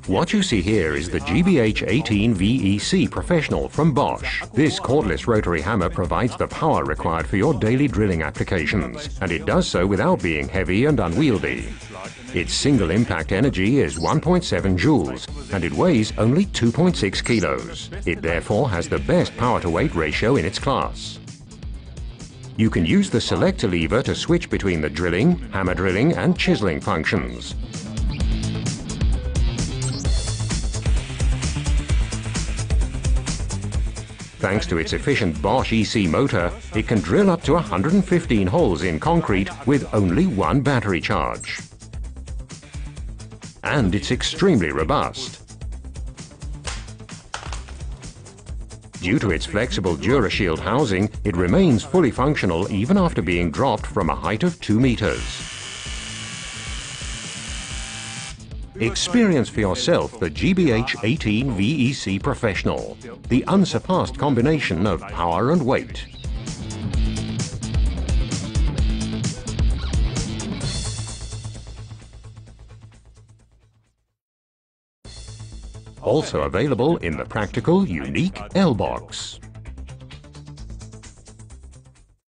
What you see here is the GBH 18 VEC Professional from Bosch. This cordless rotary hammer provides the power required for your daily drilling applications, and it does so without being heavy and unwieldy. Its single impact energy is 1.7 joules, and it weighs only 2.6 kilos. It therefore has the best power-to-weight ratio in its class. You can use the selector lever to switch between the drilling, hammer drilling and chiseling functions. Thanks to its efficient Bosch EC motor, it can drill up to 115 holes in concrete with only one battery charge. And it's extremely robust. Due to its flexible DuraShield housing, it remains fully functional even after being dropped from a height of 2 meters. Experience for yourself the GBH 18 VEC Professional, the unsurpassed combination of power and weight. Also available in the practical, unique L-Boxx.